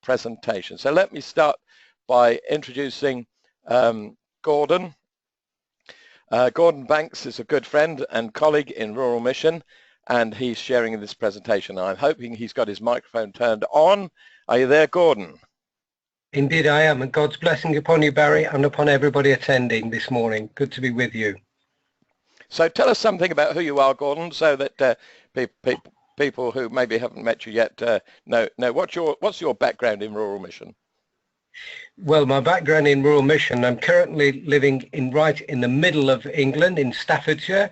presentation. So let me start by introducing Gordon. Gordon Banks is a good friend and colleague in Rural Mission, and he's sharing in this presentation. I'm hoping he's got his microphone turned on. Are you there, Gordon? Indeed I am, and God's blessing upon you, Barry, and upon everybody attending this morning. Good to be with you. So tell us something about who you are, Gordon, so that people who maybe haven't met you yet know what's your background in Rural Mission. Well, my background in Rural Mission, I'm currently living right in the middle of England, in Staffordshire.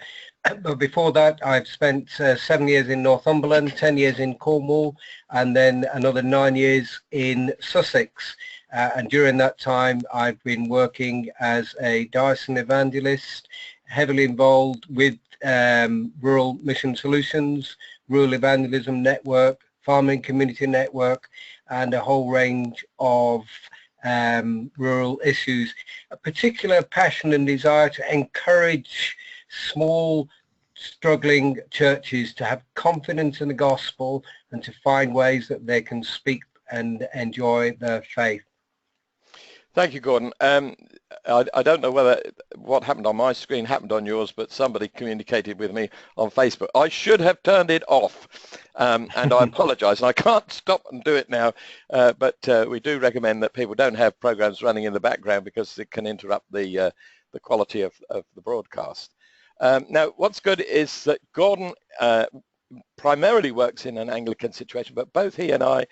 But before that, I've spent 7 years in Northumberland, 10 years in Cornwall, and then another 9 years in Sussex. And during that time, I've been working as a diocesan evangelist, heavily involved with Rural Mission Solutions, Rural Evangelism Network, Farming Community Network, and a whole range of rural issues. A particular passion and desire to encourage small, struggling churches to have confidence in the gospel and to find ways that they can speak and enjoy their faith. Thank you, Gordon. I don't know whether what happened on my screen happened on yours, but somebody communicated with me on Facebook. I should have turned it off, and I apologize. I can't stop and do it now, but we do recommend that people don't have programs running in the background because it can interrupt the quality of the broadcast. Now, what's good is that Gordon primarily works in an Anglican situation, but both he and I,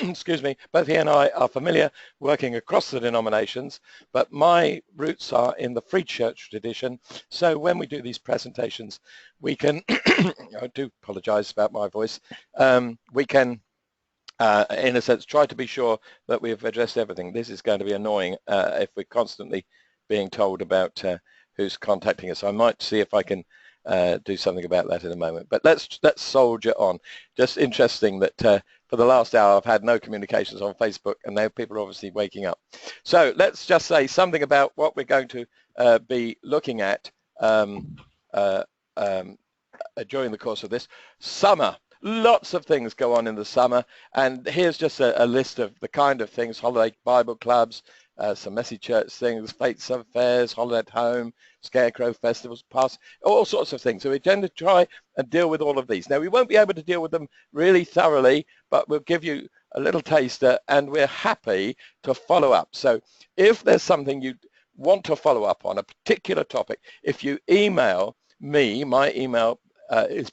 excuse me, both he and I are familiar working across the denominations, but my roots are in the Free Church tradition. So when we do these presentations, we can, I do apologize about my voice, we can, in a sense, try to be sure that we've addressed everything. This is going to be annoying if we're constantly being told about who's contacting us. I might see if I can do something about that in a moment, but let's soldier on. Just interesting that for the last hour I've had no communications on Facebook, and now people are obviously waking up. So let's just say something about what we're going to be looking at during the course of this summer. Lots of things go on in the summer, and here's just a list of the kind of things: holiday Bible clubs, some messy church things, fates and fairs, holiday at home, Scarecrow Festivals, all sorts of things. So we tend to try and deal with all of these. Now, we won't be able to deal with them really thoroughly, but we'll give you a little taster, and we're happy to follow up. So if there's something you want to follow up on, a particular topic, if you email me, my email is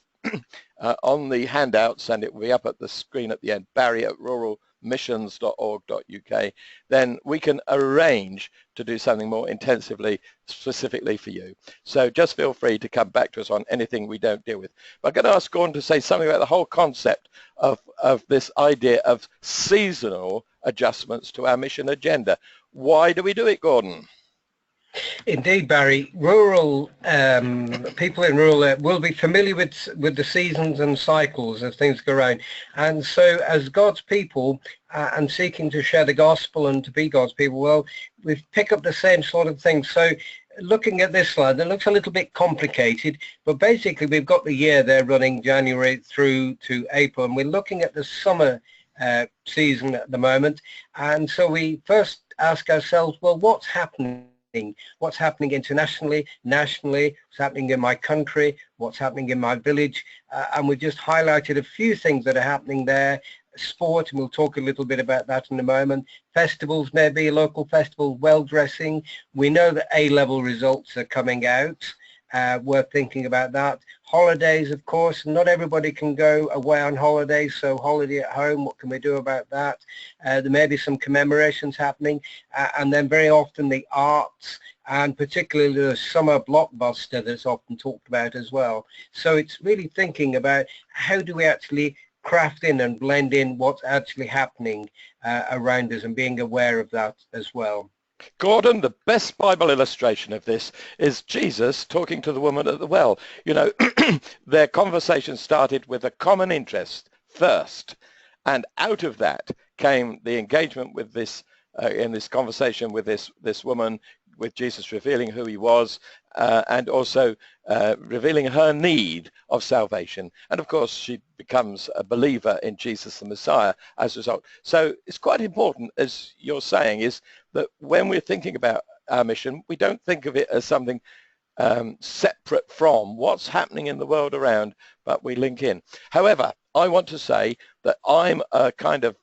on the handouts, and it will be up at the screen at the end, barry@ruralmissions.org.uk, then we can arrange to do something more intensively, specifically for you. So just feel free to come back to us on anything we don't deal with. But I'm going to ask Gordon to say something about the whole concept of this idea of seasonal adjustments to our mission agenda. Why do we do it, Gordon? Indeed, Barry, rural people in rural will be familiar with the seasons and cycles as things go around, and so as God's people and seeking to share the gospel and to be God's people, well, we pick up the same sort of thing. So looking at this slide, it looks a little bit complicated, but basically we've got the year there running January through to April, and we're looking at the summer season at the moment. And so we first ask ourselves, well, what's happening? What's happening internationally, nationally, what's happening in my country, what's happening in my village, and we just highlighted a few things that are happening there. Sport, and we'll talk a little bit about that in a moment. Festivals, maybe a local festival, well dressing. We know that A-level results are coming out. Worth thinking about that. Holidays, of course, not everybody can go away on holidays, so holiday at home, what can we do about that? There may be some commemorations happening, and then very often the arts, and particularly the summer blockbuster that's often talked about as well. So it's really thinking about how do we actually craft in and blend in what's actually happening around us, and being aware of that as well. Gordon, the best Bible illustration of this is Jesus talking to the woman at the well. You know, their conversation started with a common interest first, and out of that came the engagement with this, in this conversation with this woman, with Jesus revealing who he was, and also revealing her need of salvation. And of course, she becomes a believer in Jesus the Messiah as a result. So it's quite important, as you're saying, is that when we're thinking about our mission, we don't think of it as something separate from what's happening in the world around, but we link in. However, I want to say that I'm a kind of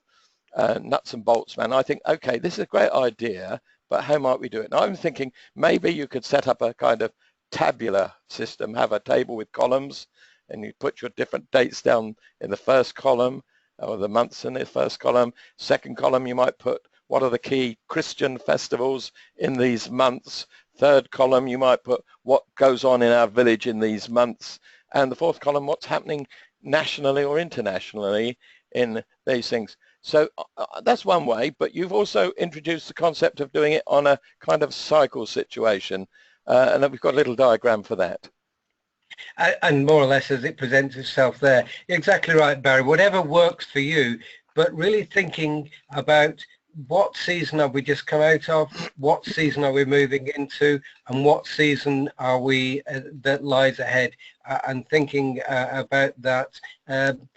nuts and bolts man. I think, okay, this is a great idea, but how might we do it? And I'm thinking maybe you could set up a kind of tabular system, have a table with columns, and you put your different dates down in the first column, or the months in the first column. Second column, you might put what are the key Christian festivals in these months. Third column, you might put what goes on in our village in these months. And the fourth column, what's happening nationally or internationally in these things. So that's one way, but you've also introduced the concept of doing it on a kind of cycle situation. And we've got a little diagram for that. And more or less as it presents itself there. You're exactly right, Barry. Whatever works for you, but really thinking about what season have we just come out of, what season are we moving into, and what season are we that lies ahead, and thinking about that. And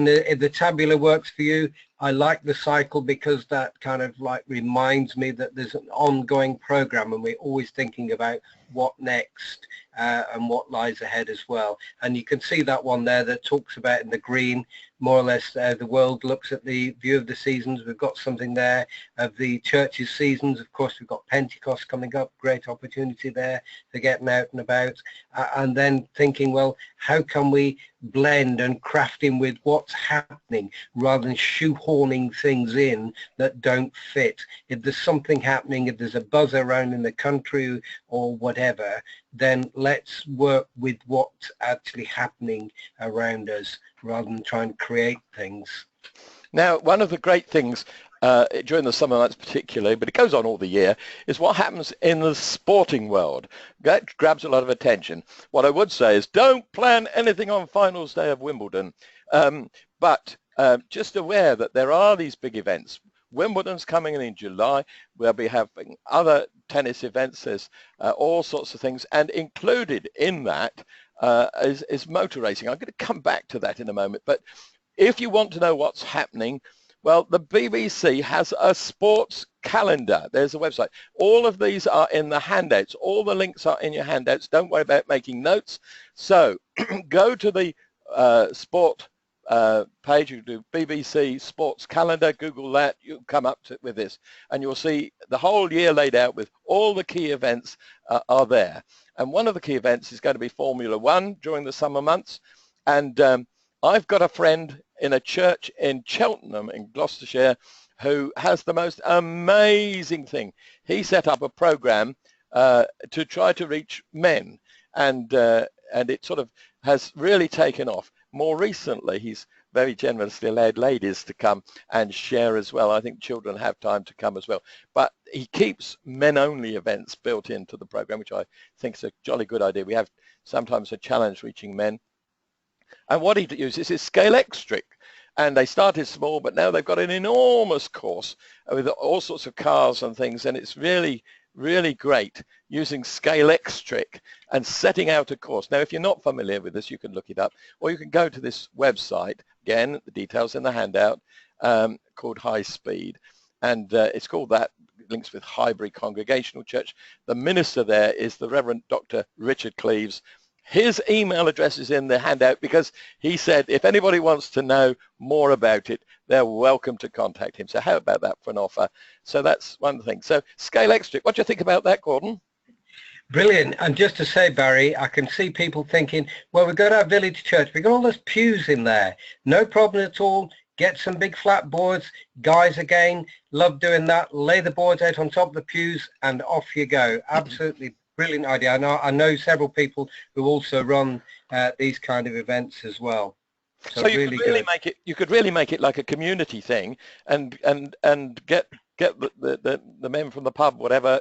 if the tabular works for you, I like the cycle because that kind of like reminds me that there's an ongoing program and we're always thinking about what next and what lies ahead as well. And you can see that one there that talks about in the green, more or less the world looks at the view of the seasons. We've got something there of the church's seasons. Of course, we've got Pentecost coming up, great opportunity there for getting out and about. And then thinking, well, how can we blend and craft in with what's happening rather than shoehorning things in that don't fit. If there's something happening, if there's a buzz around in the country or whatever, then let's work with what's actually happening around us rather than try and create things. Now, one of the great things during the summer months particularly, but it goes on all the year, is what happens in the sporting world. That grabs a lot of attention. What I would say is don't plan anything on finals day of Wimbledon, but just aware that there are these big events. Wimbledon's coming in July. We'll be having other tennis events. There's all sorts of things, and included in that is motor racing. I'm going to come back to that in a moment, but if you want to know what's happening, well, the BBC has a sports calendar. There's a website. All of these are in the handouts. All the links are in your handouts. Don't worry about making notes. So go to the sport page. You do BBC Sports Calendar. Google that. You'll come up with this. And you'll see the whole year laid out with all the key events are there. And one of the key events is going to be Formula One during the summer months. And I've got a friend in a church in Cheltenham in Gloucestershire who has the most amazing thing. He set up a program to try to reach men, and it sort of has really taken off. More recently, he's very generously allowed ladies to come and share as well. I think children have time to come as well. But he keeps men-only events built into the program, which I think is a jolly good idea. We have sometimes a challenge reaching men. And what he uses is Scarecrow. And they started small, but now they've got an enormous course with all sorts of cars and things. And it's really, really great using Scarecrow and setting out a course. Now, if you're not familiar with this, you can look it up, or you can go to this website. Again, the details in the handout, called High Speed. And it's called that, links with Highbury Congregational Church. The minister there is the Reverend Dr. Richard Cleves. His email address is in the handout because he said if anybody wants to know more about it, they're welcome to contact him. So how about that for an offer? So that's one thing. So Scarecrow, what do you think about that, Gordon? Brilliant. And just to say, Barry, I can see people thinking, well, we've got our village church. We've got all those pews in there. No problem at all. Get some big flat boards. Guys, again, love doing that. Lay the boards out on top of the pews and off you go. Absolutely brilliant idea. I know several people who also run these kind of events as well. So you really could really make it. You could really make it like a community thing, and get the men from the pub, whatever,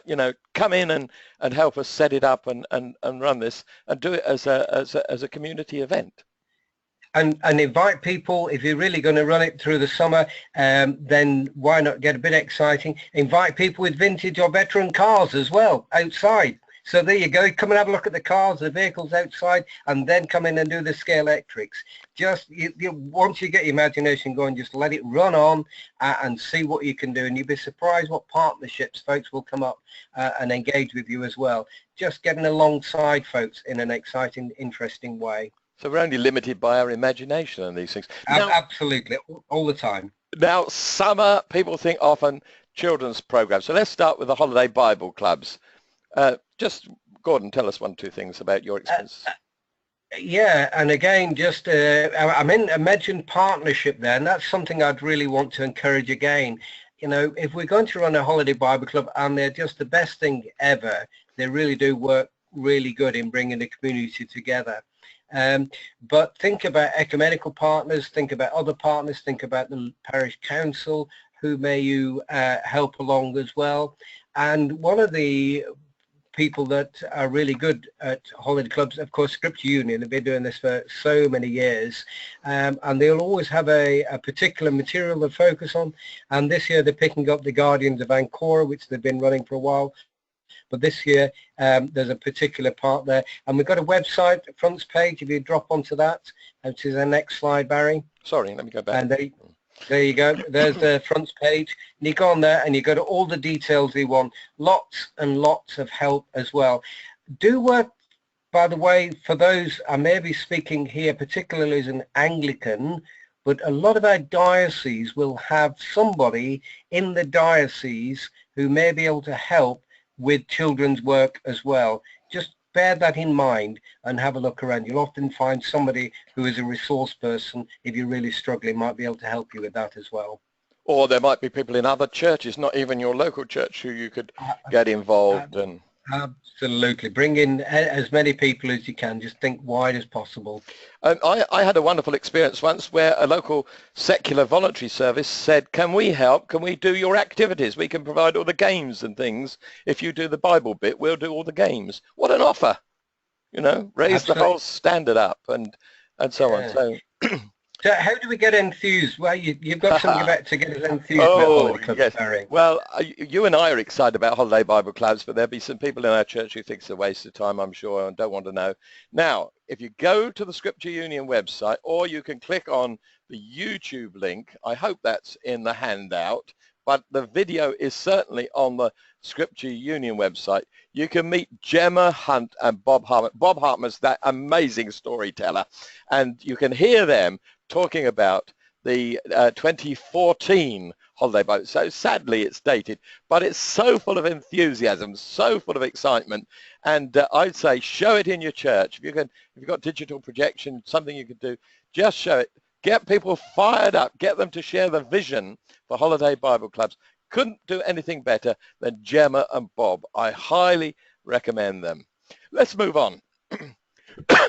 come in and help us set it up and run this and do it as a community event. and invite people. If you're really going to run it through the summer, then why not get a bit exciting? Invite people with vintage or veteran cars as well outside. So there you go. Come and have a look at the cars, the vehicles outside, and then come in and do the scale electrics. Just once you get your imagination going, just let it run on and see what you can do. And you'll be surprised what partnerships folks will come up and engage with you as well. Just getting alongside folks in an exciting, interesting way. So we're only limited by our imagination and these things. Now, absolutely, all the time. Now, summer, people think often children's programs. So let's start with the holiday Bible clubs. Just, Gordon, tell us 1 or 2 things about your experience. Yeah, and again, just I mentioned partnership there, and that's something I'd really want to encourage again. You know, if we're going to run a holiday Bible club, and they're just the best thing ever, they really do work really good in bringing the community together. But think about ecumenical partners, think about other partners, think about the parish council, who may you help along as well. And one of the people that are really good at holiday clubs, of course, Scripture Union have been doing this for so many years, and they'll always have a particular material to focus on. And this year they're picking up the Guardians of Ancora, which they've been running for a while. But this year there's a particular part there, and we've got a website front page. If you drop onto that, which is the next slide, Barry. Sorry, let me go back. And there you go. There's the front page. And you go on there and you go to all the details you want. Lots and lots of help as well. Do work, by the way, for those, I may be speaking here particularly as an Anglican, but a lot of our dioceses will have somebody in the diocese who may be able to help with children's work as well. Just bear that in mind and have a look around. You'll often find somebody who is a resource person, if you're really struggling, might be able to help you with that as well. Or there might be people in other churches, not even your local church, who you could get involved. And absolutely, bring in as many people as you can. Just think wide as possible. I had a wonderful experience once where a local secular voluntary service said, can we help? Can we do your activities? We can provide all the games and things. If you do the Bible bit, we'll do all the games. What an offer! You know, raise Absolutely. The whole standard up and so on. So So how do we get enthused? Well, you've got something about to get us enthused about holiday clubs, yes. Barry. Well, you and I are excited about holiday Bible clubs, but there'll be some people in our church who think it's a waste of time, I'm sure, and don't want to know. Now, if you go to the Scripture Union website, or you can click on the YouTube link, I hope that's in the handout, but the video is certainly on the Scripture Union website. You can meet Gemma Hunt and Bob Hartman. Bob Hartman's that amazing storyteller, and you can hear them talking about the 2014 holiday boat. So sadly it's dated, but it's so full of enthusiasm, so full of excitement, and I'd say show it in your church. If you've got digital projection, something you could do, just show it. Get people fired up, get them to share the vision for holiday Bible clubs. Couldn't do anything better than Gemma and Bob. I highly recommend them. Let's move on.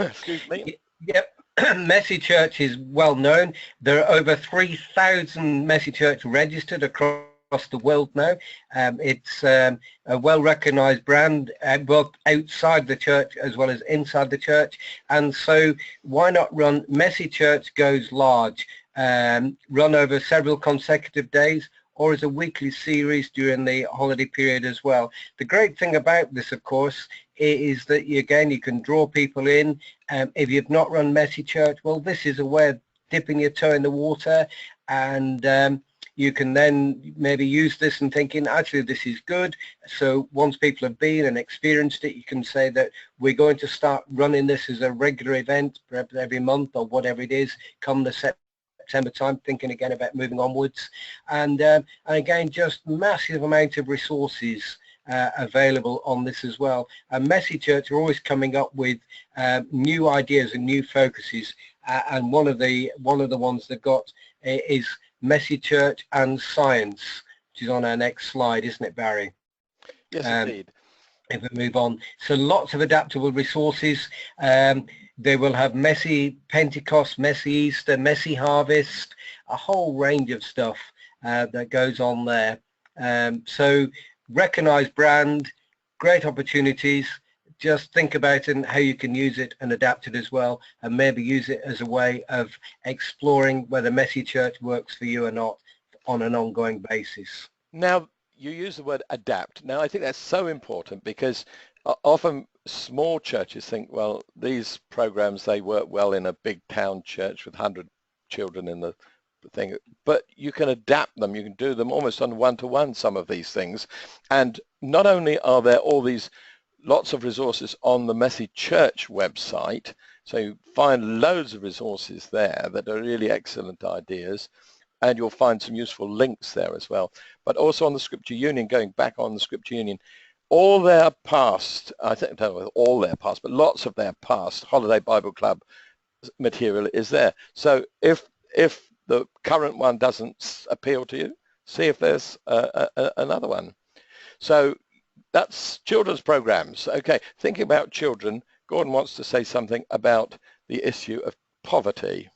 Excuse me. Yep. Messy Church is well known. There are over 3,000 Messy Church registered across the world now. It's a well-recognized brand, both outside the church as well as inside the church. And so why not run Messy Church Goes Large, run over several consecutive days, or as a weekly series during the holiday period as well. The great thing about this, of course, is that you can draw people in. If you've not run Messy Church, well, this is a way of dipping your toe in the water, and you can then maybe use this and thinking, actually, this is good. So once people have been and experienced it, you can say that we're going to start running this as a regular event, perhaps every month or whatever it is, come the September time, thinking again about moving onwards. And again, just massive amount of resources available on this as well. And Messy Church are always coming up with new ideas and new focuses, and one of the ones they've got is Messy Church and Science, which is on our next slide, isn't it, Barry? Yes, indeed. If we move on, so lots of adaptable resources. They will have Messy Pentecost, Messy Easter, Messy Harvest, a whole range of stuff that goes on there. So recognized brand, great opportunities. just think about it and how you can use it and adapt it as well, and maybe use it as a way of exploring whether Messy Church works for you or not on an ongoing basis. Now, you use the word adapt. Now, I think that's so important because often small churches think, well, these programs, they work well in a big town church with 100 children in the thing, but you can adapt them. You can do them almost on one-to-one, some of these things. And not only are there all these lots of resources on the Messy Church website, so you find loads of resources there that are really excellent ideas, and you'll find some useful links there as well. But also on the Scripture Union, going back on the Scripture Union, all their past, I think, I don't know all their past, but lots of their past Holiday Bible Club material is there. So if the current one doesn't appeal to you, see if there's another one. So that's children's programs. Okay, thinking about children, Gordon wants to say something about the issue of poverty.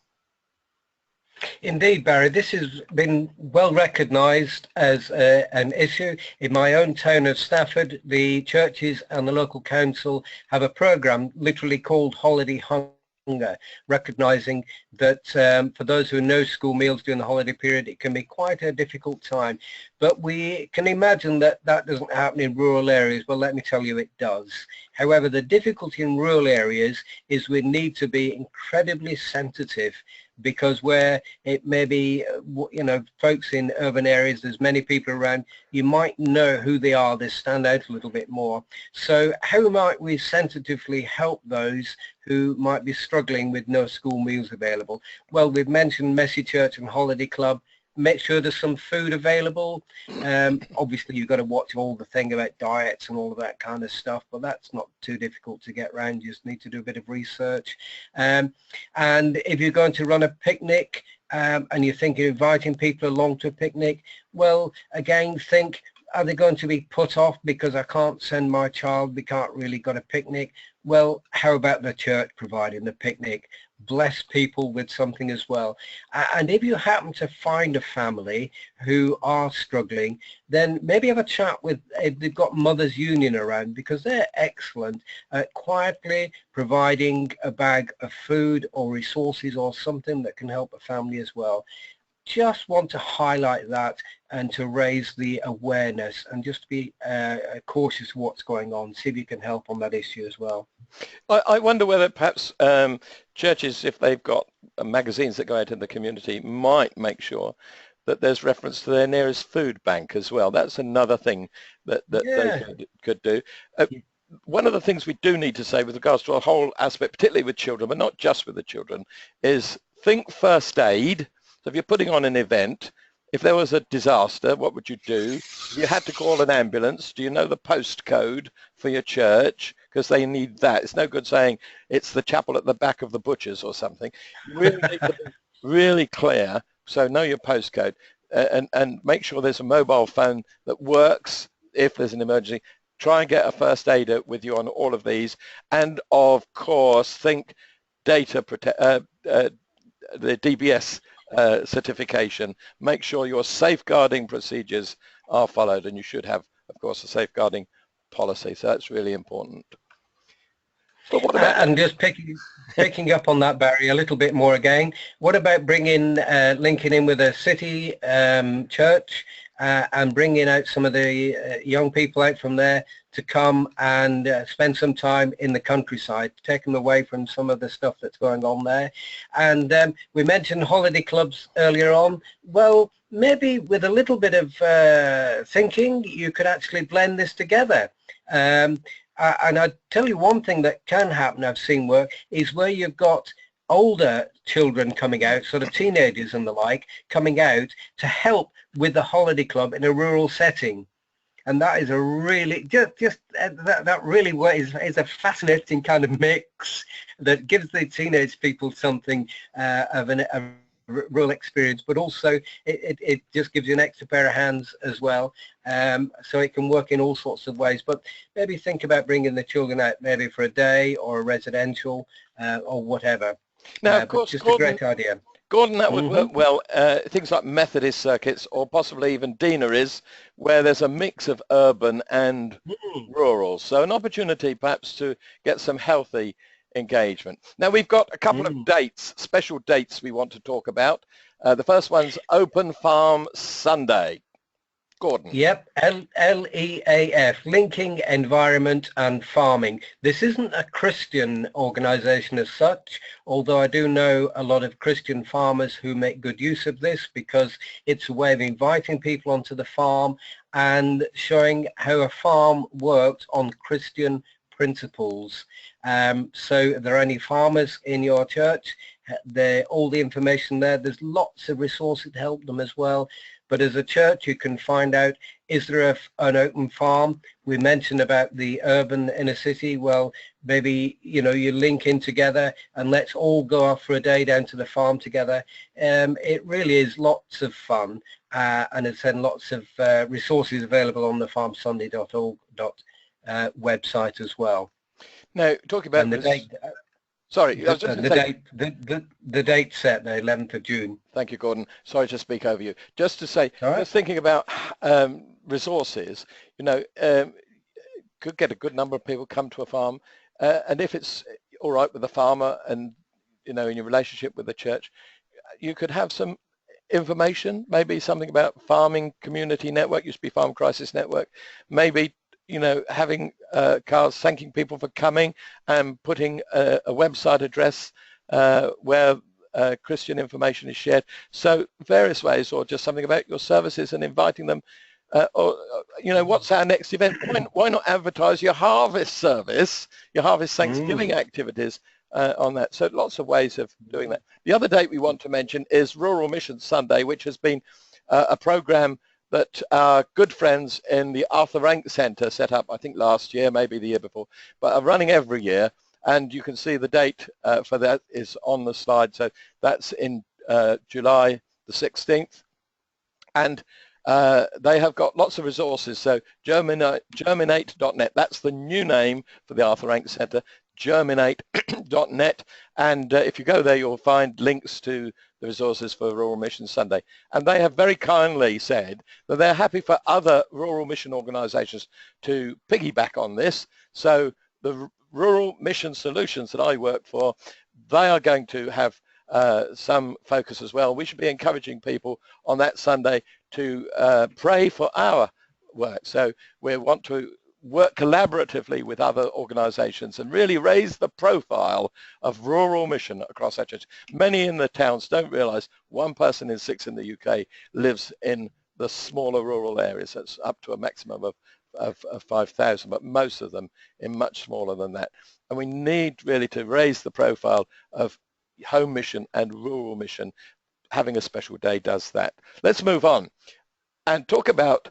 Indeed, Barry, this has been well recognised as an issue. In my own town of Stafford, the churches and the local council have a programme literally called Holiday Hunger, recognising that for those who know school meals during the holiday period, it can be quite a difficult time. But we can imagine that that doesn't happen in rural areas. Well, let me tell you, it does. However, the difficulty in rural areas is we need to be incredibly sensitive, because where it may be, you know, folks in urban areas, there's many people around, you might know who they are, they stand out a little bit more. So how might we sensitively help those who might be struggling with no school meals available? Well, we've mentioned Messy Church and Holiday Club. Make sure there's some food available. Obviously, you've got to watch all the thing about diets and all of that kind of stuff, but that's not too difficult to get around. You just need to do a bit of research. And if you're going to run a picnic and you're thinking of inviting people along to a picnic, well, again, think, are they going to be put off because I can't send my child, we can't really got a picnic? Well, how about the church providing the picnic? Bless people with something as well. And if you happen to find a family who are struggling, then maybe have a chat with, if they've got Mothers Union around, because they're excellent at quietly providing a bag of food or resources or something that can help a family as well. Just want to highlight that and to raise the awareness, and just be cautious of what's going on. See if you can help on that issue as well. I wonder whether perhaps churches, if they've got magazines that go out in the community, might make sure that there's reference to their nearest food bank as well. That's another thing that they could do. One of the things we do need to say with regards to a whole aspect, particularly with children, but not just with the children, is think first aid. So if you're putting on an event, if there was a disaster, what would you do? If you had to call an ambulance, do you know the postcode for your church? Because they need that. It's no good saying it's the chapel at the back of the butcher's or something. Really need to be really clear. So know your postcode, and make sure there's a mobile phone that works if there's an emergency. Try and get a first aider with you on all of these. And of course, think data the DBS certification. Make sure your safeguarding procedures are followed, and you should have, of course, a safeguarding policy. So that's really important. But what about and just picking up on that, Barry, a little bit more again, what about bringing linking in with a city church and bringing out some of the young people out from there to come and spend some time in the countryside, take them away from some of the stuff that's going on there. And we mentioned holiday clubs earlier on. Well, maybe with a little bit of thinking, you could actually blend this together. And I'd tell you one thing that can happen, I've seen work, is where you've got older children coming out, sort of teenagers and the like, coming out to help with the holiday club in a rural setting. And that is a really, that really is a fascinating kind of mix that gives the teenage people something of a rural experience, but also it just gives you an extra pair of hands as well. So it can work in all sorts of ways. But maybe think about bringing the children out maybe for a day or a residential or whatever. Now, of course, just Gordon, a great idea. Gordon, that would work well. Things like Methodist circuits or possibly even deaneries where there's a mix of urban and rural. So an opportunity perhaps to get some healthy engagement. Now we've got a couple of dates, special dates we want to talk about. The first one's Open Farm Sunday. Gordon. Yep, LEAF, Linking Environment and Farming. This isn't a Christian organisation as such, although I do know a lot of Christian farmers who make good use of this because it's a way of inviting people onto the farm and showing how a farm works on Christian principles. So if there are any farmers in your church, all the information there. There's lots of resources to help them as well. But as a church, you can find out, is there an open farm? We mentioned about the urban inner city. Well, maybe, you link in together and let's all go off for a day down to the farm together. It really is lots of fun. And it's then lots of resources available on the farmsunday.org website as well. Now, talking about sorry, I was just the date set, the 11th of June. Thank you, Gordon. Sorry to speak over you. Just to say, just thinking about resources, could get a good number of people come to a farm, and if it's all right with the farmer and, in your relationship with the church, you could have some information, maybe something about farming community network, used to be Farm Crisis Network, maybe having cards thanking people for coming and putting a website address where Christian information is shared. So various ways, or just something about your services and inviting them, or what's our next event? Why not advertise your harvest service, your harvest Thanksgiving activities on that? So lots of ways of doing that. The other date we want to mention is Rural Mission Sunday, which has been a program that our good friends in the Arthur Rank Centre set up, I think last year, maybe the year before, but are running every year. And you can see the date for that is on the slide. So that's in July the 16th. And they have got lots of resources. So germinate.net, that's the new name for the Arthur Rank Centre, germinate.net. And if you go there, you'll find links to the resources for Rural Mission Sunday. And they have very kindly said that they're happy for other rural mission organisations to piggyback on this. So the Rural Mission Solutions that I work for, they are going to have some focus as well. We should be encouraging people on that Sunday to pray for our work. So we want to work collaboratively with other organisations and really raise the profile of rural mission across our church. Many in the towns don't realise 1 person in 6 in the UK lives in the smaller rural areas. That's up to a maximum of 5,000, but most of them in much smaller than that. And we need really to raise the profile of home mission and rural mission. Having a special day does that. Let's move on and talk about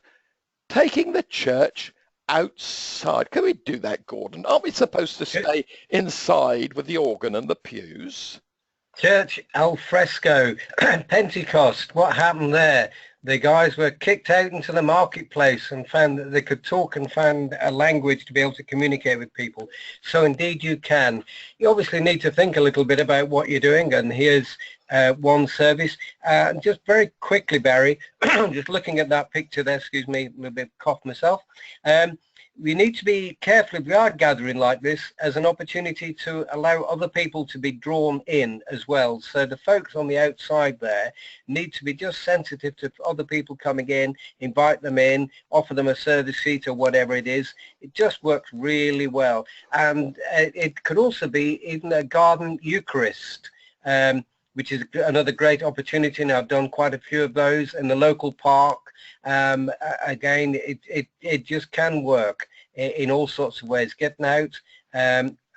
taking the church outside. Can we do that, Gordon? Aren't we supposed to stay inside with the organ and the pews? Church al fresco, Pentecost, what happened there? The guys were kicked out into the marketplace and found that they could talk and found a language to be able to communicate with people. So indeed you can. You obviously need to think a little bit about what you're doing, and here's one service. Just very quickly, Barry, just looking at that picture there, excuse me, a little bit of cough myself. We need to be careful if we are gathering like this as an opportunity to allow other people to be drawn in as well. So the folks on the outside there need to be just sensitive to other people coming in, invite them in, offer them a service seat or whatever it is. It just works really well. And it could also be even a garden Eucharist, which is another great opportunity, and I've done quite a few of those in the local park. Again, it just can work in all sorts of ways. Getting out,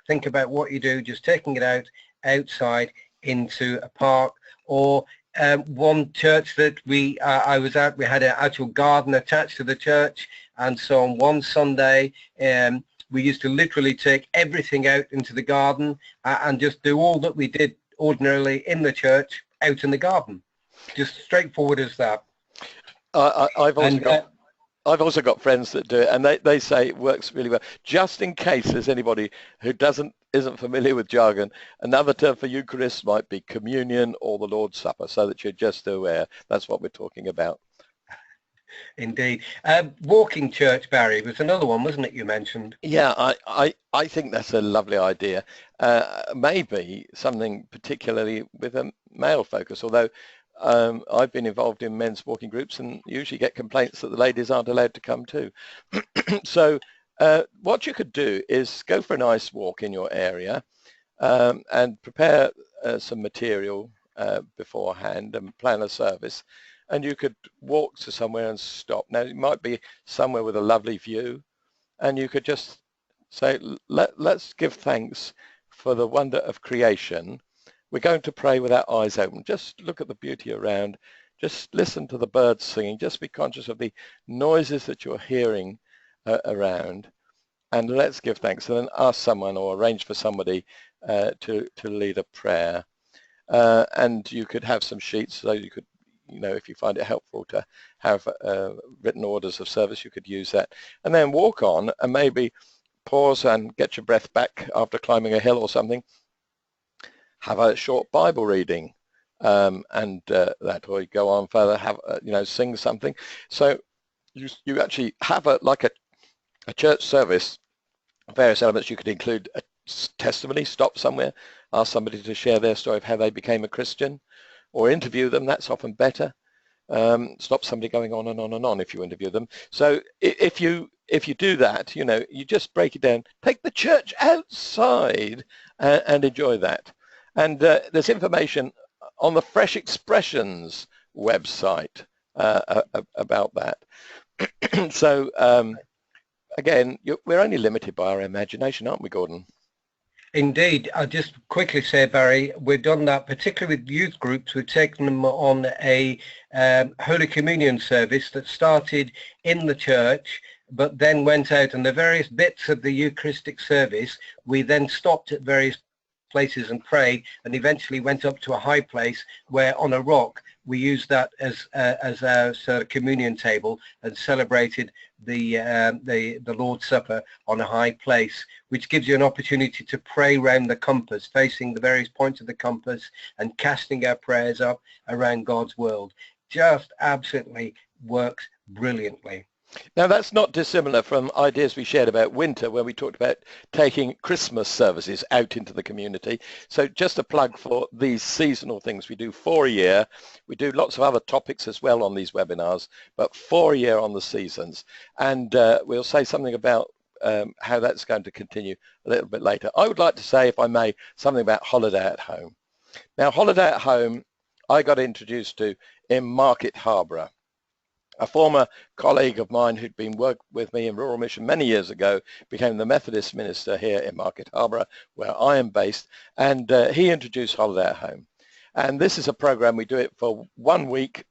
think about what you do, just taking it outside into a park. Or one church that I was at, we had an actual garden attached to the church, and so on one Sunday, we used to literally take everything out into the garden and just do all that we did ordinarily in the church out in the garden. Just straightforward as that. I've also got I've also got friends that do it, and they say it works really well. Just in case there's anybody who isn't familiar with jargon, another term for Eucharist might be communion or the Lord's Supper, so that you're just aware. That's what we're talking about. Indeed. Walking church, Barry, was another one, wasn't it, you mentioned? Yeah, I think that's a lovely idea. Maybe something particularly with a male focus, although I've been involved in men's walking groups and usually get complaints that the ladies aren't allowed to come too. So what you could do is go for a nice walk in your area and prepare some material beforehand and plan a service. And you could walk to somewhere and stop. Now, it might be somewhere with a lovely view, and you could just say, let's give thanks for the wonder of creation. We're going to pray with our eyes open. Just look at the beauty around. Just listen to the birds singing. Just be conscious of the noises that you're hearing around. And let's give thanks. And then ask someone or arrange for somebody to lead a prayer. And you could have some sheets so you could, if you find it helpful to have written orders of service, you could use that. And then walk on and maybe pause and get your breath back after climbing a hill or something. Have a short Bible reading and that, or you go on further, have, sing something. So you actually have a church service, various elements. You could include a testimony, stop somewhere, ask somebody to share their story of how they became a Christian, or interview them. That's often better. Stop somebody going on and on and on if you interview them. So if you do that, you just break it down, take the church outside and enjoy that. And there's information on the Fresh Expressions website about that. So again, we're only limited by our imagination, aren't we, Gordon? Indeed. I'll just quickly say, Barry, we've done that particularly with youth groups. We've taken them on a Holy Communion service that started in the church, but then went out, and the various bits of the Eucharistic service, we then stopped at various places and prayed, and eventually went up to a high place where on a rock we used that as our sort of communion table and celebrated the Lord's Supper on a high place, which gives you an opportunity to pray round the compass, facing the various points of the compass and casting our prayers up around God's world. Just absolutely works brilliantly. Now, that's not dissimilar from ideas we shared about winter, where we talked about taking Christmas services out into the community. So just a plug for these seasonal things we do for a year. We do lots of other topics as well on these webinars, but for a year on the seasons. And we'll say something about how that's going to continue a little bit later. I would like to say, if I may, something about Holiday at Home. Now, Holiday at Home, I got introduced to in Market Harborough. A former colleague of mine who'd been worked with me in Rural Mission many years ago became the Methodist minister here in Market Harborough, where I am based, and he introduced Holiday at Home. And this is a program, we do it for 1 week,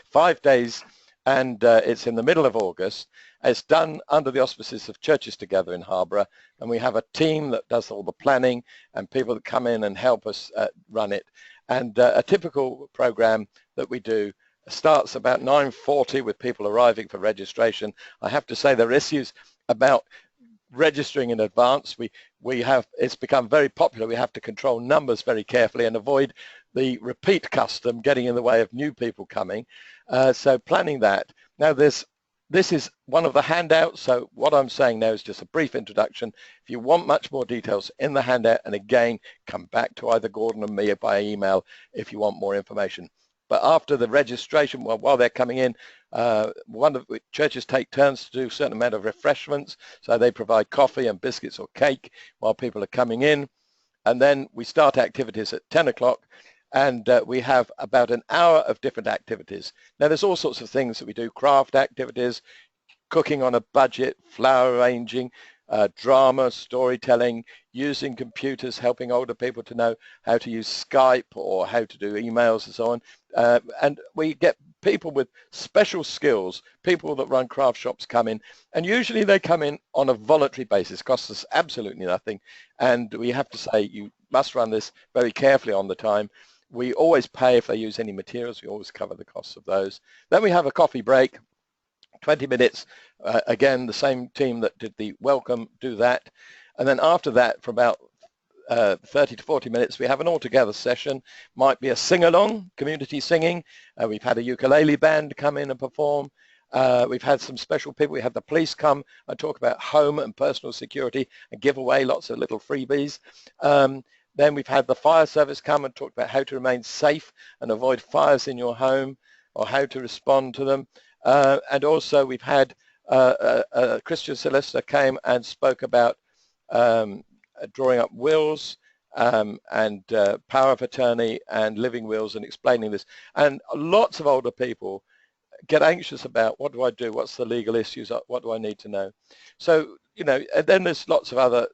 5 days, and it's in the middle of August. It's done under the auspices of Churches Together in Harborough, and we have a team that does all the planning and people that come in and help us run it. And a typical program that we do starts about 9:40 with people arriving for registration. I have to say there are issues about registering in advance. It's become very popular. We have to control numbers very carefully and avoid the repeat custom getting in the way of new people coming. So planning that. Now this is one of the handouts. So what I'm saying now is just a brief introduction. If you want much more details in the handout, and again, come back to either Gordon or me by email if you want more information. But after the registration, while they're coming in, one of the churches take turns to do a certain amount of refreshments. So they provide coffee and biscuits or cake while people are coming in. And then we start activities at 10 o'clock, and we have about an hour of different activities. Now, there's all sorts of things that we do: craft activities, cooking on a budget, flower arranging, drama, storytelling, using computers, helping older people to know how to use Skype or how to do emails and so on. And we get people with special skills, people that run craft shops come in, and usually they come in on a voluntary basis, costs us absolutely nothing. And we have to say, you must run this very carefully on the time. We always pay if they use any materials. We always cover the costs of those. Then we have a coffee break. 20 minutes. Again, the same team that did the welcome do that. And then after that, for about 30 to 40 minutes, we have an all-together session. Might be a sing-along, community singing. We've had a ukulele band come in and perform. We've had some special people. We had the police come and talk about home and personal security and give away lots of little freebies. Then we've had the fire service come and talk about how to remain safe and avoid fires in your home, or how to respond to them. And also we've had a Christian solicitor came and spoke about drawing up wills and power of attorney and living wills, and explaining this. And lots of older people get anxious about, what do I do? What's the legal issues? What do I need to know? So, you know, and then there's lots of other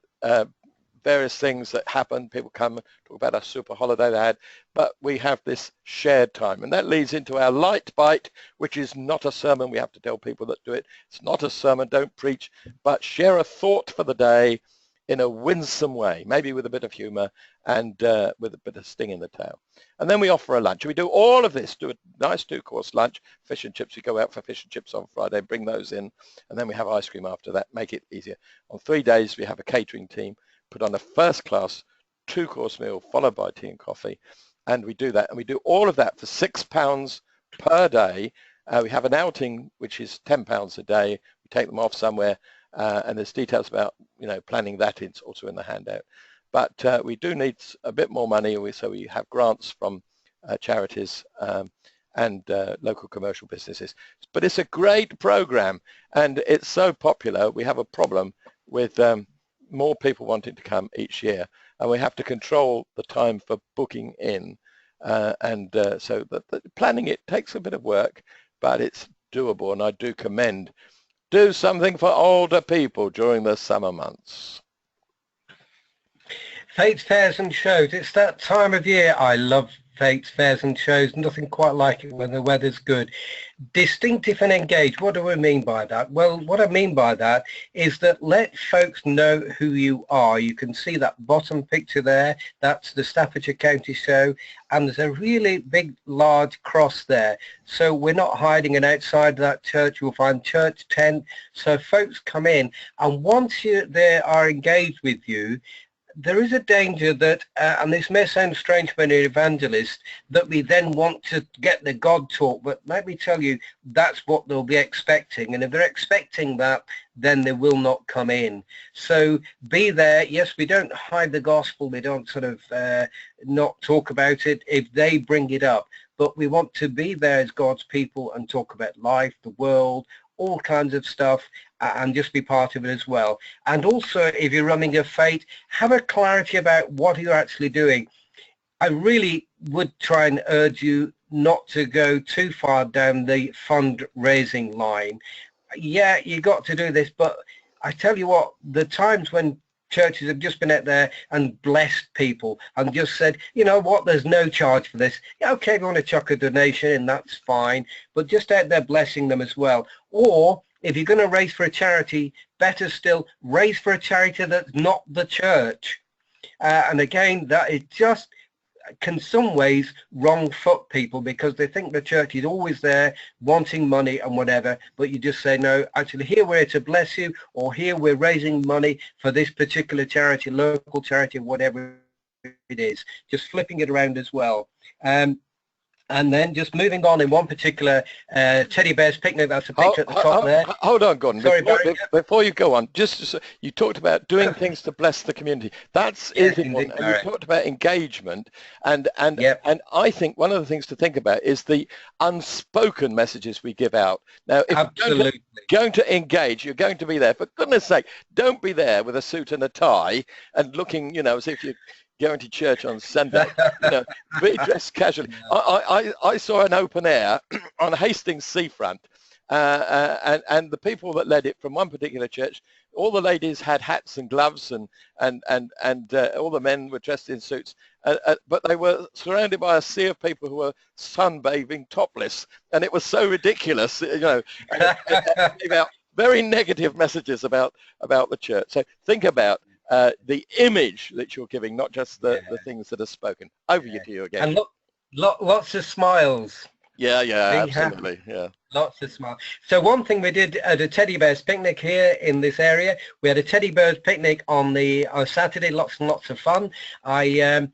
various things that happen. People come and talk about a super holiday they had, but we have this shared time, and that leads into our light bite, which is not a sermon. We have to tell people that do it. It's not a sermon, don't preach, but share a thought for the day in a winsome way, maybe with a bit of humor and with a bit of sting in the tail. And then we offer a lunch. We do all of this, do a nice 2-course lunch, fish and chips. We go out for fish and chips on Friday, bring those in, and then we have ice cream after that, make it easier. On 3 days, we have a catering team, put on a first-class 2-course meal followed by tea and coffee, and we do that. And we do all of that for £6 per day. We have an outing, which is £10 a day. We take them off somewhere. And there's details about, you know, planning that. It's also in the handout. But we do need a bit more money, so we have grants from charities and local commercial businesses. But it's a great program, and it's so popular. We have a problem with more people wanting to come each year, and we have to control the time for booking in. So the planning, it takes a bit of work, but it's doable, and I do commend. Do something for older people during the summer months. Fates, fairs and shows. It's that time of year. I love fates, fairs and shows. Nothing quite like it when the weather's good. Distinctive and engaged. What do I mean by that? Well, what I mean by that is that let folks know who you are. You can see that bottom picture there. That's the Staffordshire County Show. And there's a really big, large cross there. So we're not hiding, and outside that church you'll find church tent. So folks come in, and once they are engaged with you, there is a danger that, and this may sound strange for an evangelist, that we then want to get the God talk, but let me tell you, that's what they'll be expecting. And if they're expecting that, then they will not come in. So be there. Yes, we don't hide the gospel. We don't sort of not talk about it if they bring it up. But we want to be there as God's people and talk about life, the world, all kinds of stuff, and just be part of it as well. And also, if you're running a fete, have a clarity about what you're actually doing. I really would try and urge you not to go too far down the fundraising line. Yeah, you got to do this, but I tell you what, the times when churches have just been out there and blessed people and just said, you know what, there's no charge for this. Yeah, okay, if you want to chuck a donation in, that's fine, but just out there blessing them as well. Or if you're going to raise for a charity, better still, raise for a charity that's not the church. And again, that is just can some ways wrong foot people, because they think the church is always there wanting money and whatever, but you just say, no, actually here we're here to bless you, or here we're raising money for this particular charity, local charity, whatever it is, just flipping it around as well. And then just moving on in one particular teddy bear's picnic, that's a picture at the top there. Hold on, Gordon. Sorry, before you go on, just you talked about doing things to bless the community. That's important. And you talked about engagement, and I think one of the things to think about is the unspoken messages we give out. Now, if you're going to engage, you're going to be there. For goodness sake, don't be there with a suit and a tie and looking, you know, as if you're going to church on Sunday, you know, be dressed casually. I saw an open air on Hastings seafront, and the people that led it from one particular church, all the ladies had hats and gloves, and all the men were dressed in suits, but they were surrounded by a sea of people who were sunbathing topless, and it was so ridiculous, you know, about very negative messages about the church. So think about the image that you're giving, not just the things that are spoken. Over to you again. And look, lots of smiles. Yeah, yeah, Be happy. absolutely. Yeah. Lots of smiles. So one thing we did at a teddy bears picnic here in this area, we had a teddy bears picnic on Saturday. Lots and lots of fun. I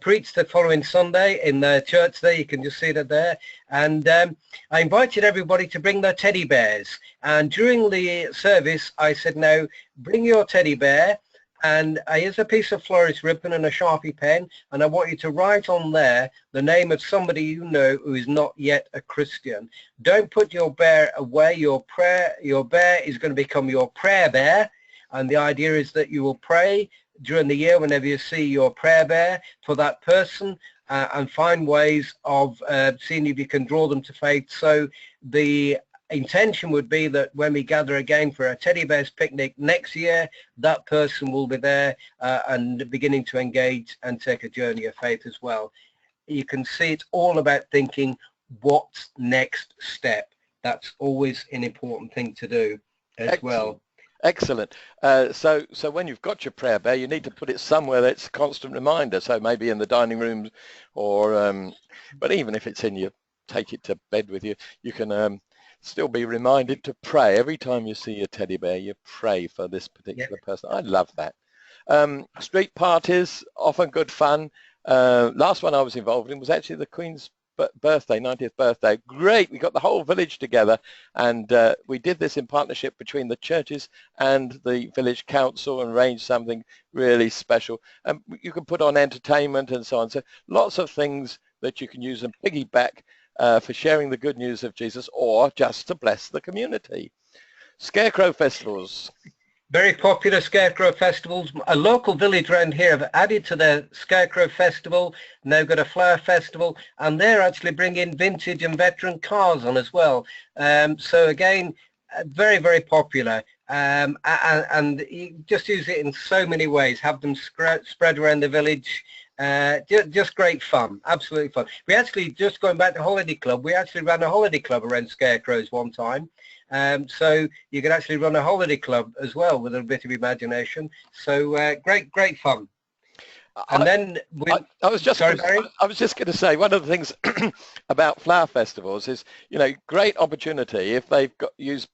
preached the following Sunday in the church there. You can just see that there. And I invited everybody to bring their teddy bears. And during the service, I said, now bring your teddy bear. And here's a piece of florist ribbon and a Sharpie pen, and I want you to write on there the name of somebody you know who is not yet a Christian. Don't put your bear away. Your bear is going to become your prayer bear, and the idea is that you will pray during the year whenever you see your prayer bear for that person, and find ways of seeing if you can draw them to faith. So the intention would be that when we gather again for a teddy bears picnic next year, that person will be there and beginning to engage and take a journey of faith as well. You can see it's all about thinking, what's next step? That's always an important thing to do as well. Excellent. So when you've got your prayer bear, you need to put it somewhere that's a constant reminder. So maybe in the dining room, or but even if it's in your, take it to bed with you, you can still be reminded to pray. Every time you see your teddy bear, you pray for this particular person. I love that. Street parties, often good fun. Last one I was involved in was actually the Queen's birthday, 90th birthday. Great. We got the whole village together, and we did this in partnership between the churches and the village council, and arranged something really special. And you can put on entertainment and so on. So lots of things that you can use and piggyback for sharing the good news of Jesus, or just to bless the community. Scarecrow Festivals. Very popular Scarecrow Festivals. A local village around here have added to their Scarecrow Festival, and they've got a flower festival, and they're actually bringing vintage and veteran cars on as well. So again, very, very popular. And you just use it in so many ways. Have them spread around the village. Just great fun, absolutely fun. We actually, just going back to Holiday Club, we actually ran a holiday club around scarecrows one time. So you can actually run a holiday club as well with a bit of imagination. So great fun. And then I was just going to say, one of the things about flower festivals is, you know, great opportunity if they've got used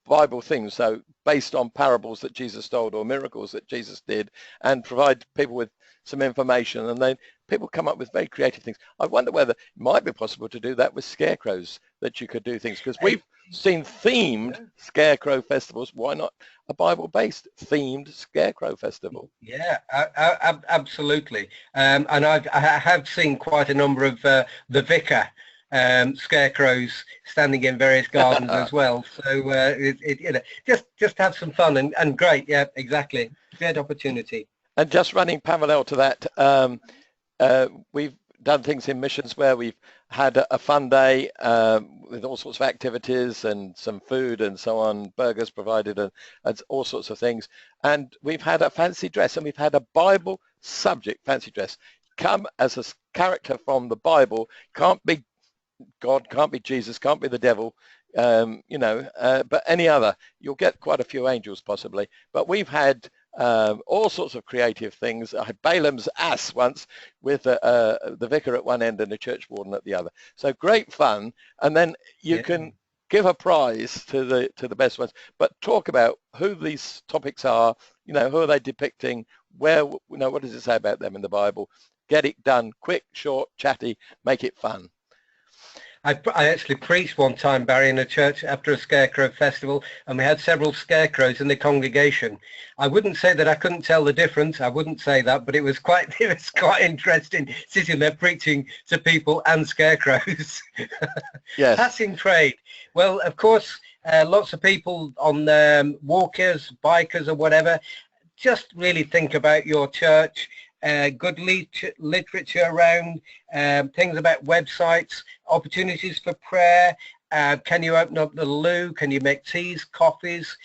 Bible things, so based on parables that Jesus told or miracles that Jesus did, and provide people with some information, and then people come up with very creative things. I wonder whether it might be possible to do that with scarecrows, that you could do things, because we've seen themed scarecrow festivals. Why not a Bible-based themed scarecrow festival? Yeah, absolutely. And I have seen quite a number of the vicar scarecrows standing in various gardens as well. So you know, just have some fun and great. Yeah, exactly. Great opportunity. And just running parallel to that, we've done things in missions where we've had a fun day with all sorts of activities and some food and so on, burgers provided, and all sorts of things. And we've had a fancy dress, and we've had a Bible subject fancy dress. Come as a character from the Bible. Can't be God, can't be Jesus, can't be the devil, you know, but any other. You'll get quite a few angels possibly. But we've had all sorts of creative things. I had Balaam's ass once with the vicar at one end and the church warden at the other. So great fun. And then you can give a prize to the best ones, but talk about who these topics are, you know, who are they depicting, where, you know, what does it say about them in the Bible? Get it done quick, short, chatty, make it fun. I actually preached one time, Barry, in a church after a Scarecrow Festival, and we had several scarecrows in the congregation. I wouldn't say that I couldn't tell the difference. I wouldn't say that, but it was quite interesting sitting there preaching to people and scarecrows. Yes. Passing trade. Well, of course, lots of people on walkers, bikers, or whatever. Just really think about your church. Good literature around, things about websites, opportunities for prayer. Can you open up the loo? Can you make teas, coffees?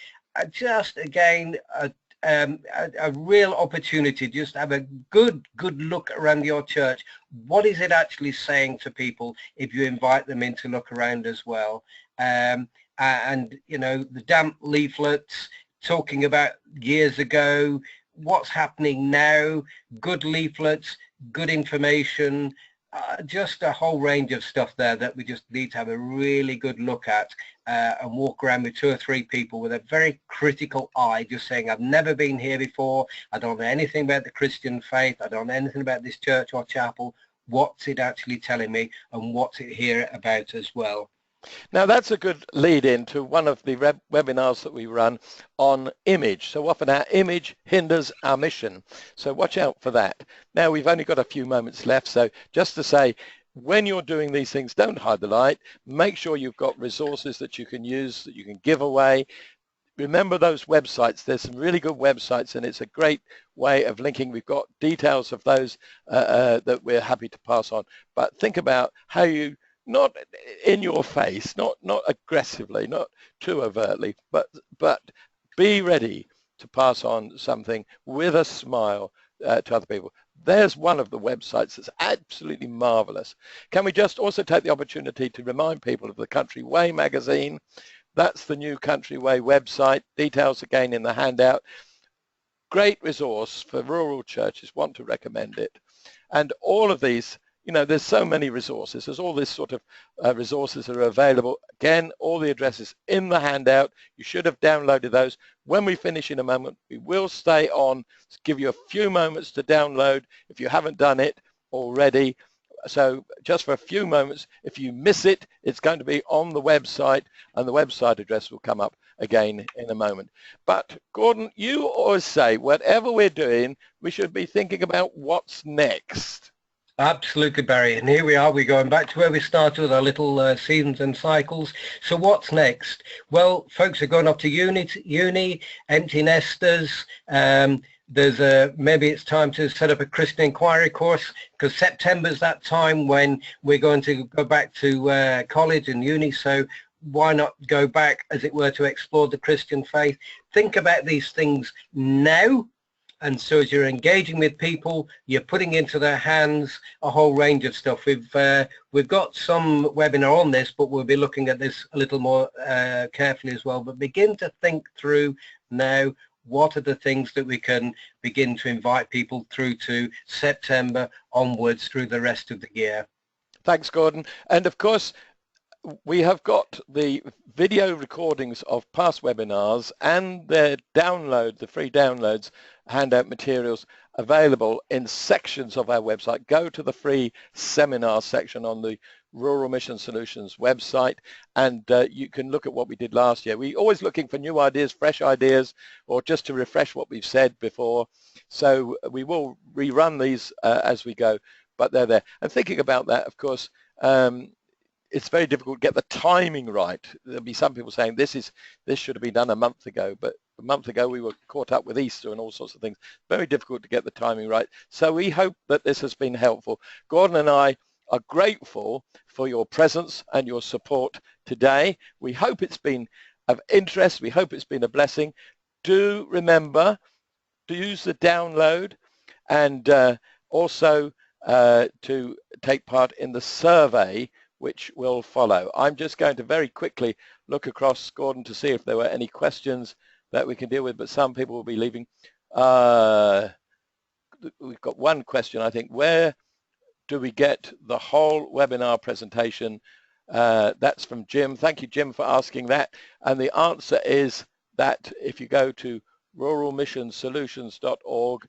Just again, a real opportunity. Just have a good look around your church. What is it actually saying to people if you invite them in to look around as well? And you know, the damp leaflets talking about years ago, what's happening now, good leaflets, good information, just a whole range of stuff there that we just need to have a really good look at, and walk around with 2 or 3 people with a very critical eye, just saying, I've never been here before, I don't know anything about the Christian faith, I don't know anything about this church or chapel. What's it actually telling me, and what's it here about as well? Now that's a good lead in to one of the webinars that we run on image. So often our image hinders our mission. So watch out for that. Now we've only got a few moments left. So just to say, when you're doing these things, don't hide the light. Make sure you've got resources that you can use, that you can give away. Remember those websites. There's some really good websites, and it's a great way of linking. We've got details of those that we're happy to pass on. But think about how you, not in your face, not aggressively, not too overtly, but be ready to pass on something with a smile to other people. There's one of the websites that's absolutely marvelous. Can we just also take the opportunity to remind people of the Country Way magazine? That's the new Country Way website. Details again in the handout. Great resource for rural churches. Want to recommend it. And all of these, you know, there's so many resources. There's all this sort of resources that are available. Again, all the addresses in the handout. You should have downloaded those. When we finish in a moment, we will stay on, give you a few moments to download if you haven't done it already. So just for a few moments, if you miss it, it's going to be on the website, and the website address will come up again in a moment. But Gordon, you always say, whatever we're doing, we should be thinking about what's next. Absolutely, Barry. And here we are. We're going back to where we started with our little seasons and cycles. So what's next? Well, folks are going off to uni, empty nesters. There's maybe it's time to set up a Christian inquiry course, because September's that time when we're going to go back to college and uni. So why not go back, as it were, to explore the Christian faith? Think about these things now. And so as you're engaging with people, you're putting into their hands a whole range of stuff. We've got some webinar on this, but we'll be looking at this a little more carefully as well. But begin to think through now, what are the things that we can begin to invite people through to September onwards through the rest of the year. Thanks, Gordon. And of course, we have got the video recordings of past webinars and their download, the free downloads, handout materials available in sections of our website. Go to the free seminar section on the Rural Mission Solutions website, and you can look at what we did last year. We're always looking for new ideas, fresh ideas, or just to refresh what we've said before. So we will rerun these as we go, but they're there. And thinking about that, of course, it's very difficult to get the timing right. There'll be some people saying this should have been done a month ago, but a month ago we were caught up with Easter and all sorts of things. Very difficult to get the timing right. So we hope that this has been helpful. Gordon and I are grateful for your presence and your support today. We hope it's been of interest. We hope it's been a blessing. Do remember to use the download, and also to take part in the survey which will follow. I'm just going to very quickly look across, Gordon, to see if there were any questions that we can deal with, but some people will be leaving. We've got one question, I think. Where do we get the whole webinar presentation? That's from Jim. Thank you, Jim, for asking that. And the answer is that if you go to ruralmissionsolutions.org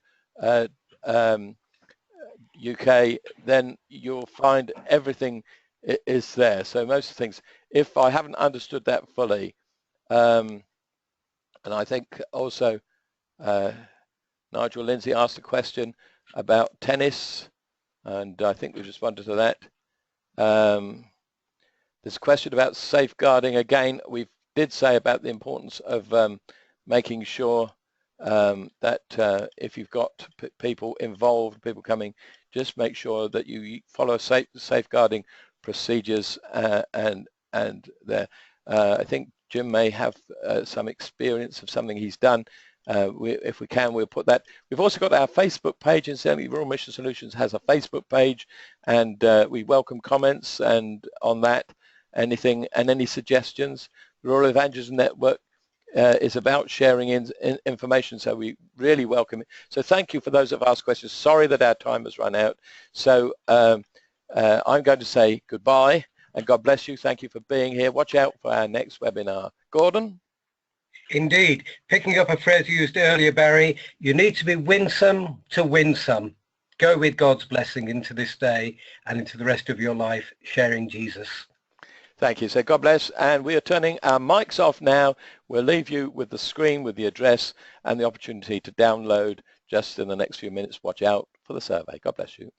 UK, then you'll find everything is there. So most things, if I haven't understood that fully, and I think also Nigel Lindsay asked a question about tennis, and I think we responded to that. This question about safeguarding, again, we did say about the importance of making sure that if you've got people involved, people coming, just make sure that you follow safeguarding procedures, and there. I think Jim may have some experience of something he's done. If we can, we'll put that. We've also got our Facebook page, and certainly Rural Mission Solutions has a Facebook page, and we welcome comments and on that, anything and any suggestions. The Rural Evangelism Network is about sharing information, so we really welcome it. So thank you for those that have asked questions. Sorry that our time has run out. So I'm going to say goodbye and God bless you. Thank you for being here. Watch out for our next webinar. Gordon? Indeed. Picking up a phrase used earlier, Barry, you need to be winsome to win some. Go with God's blessing into this day and into the rest of your life, sharing Jesus. Thank you. So God bless. And we are turning our mics off now. We'll leave you with the screen with the address and the opportunity to download just in the next few minutes. Watch out for the survey. God bless you.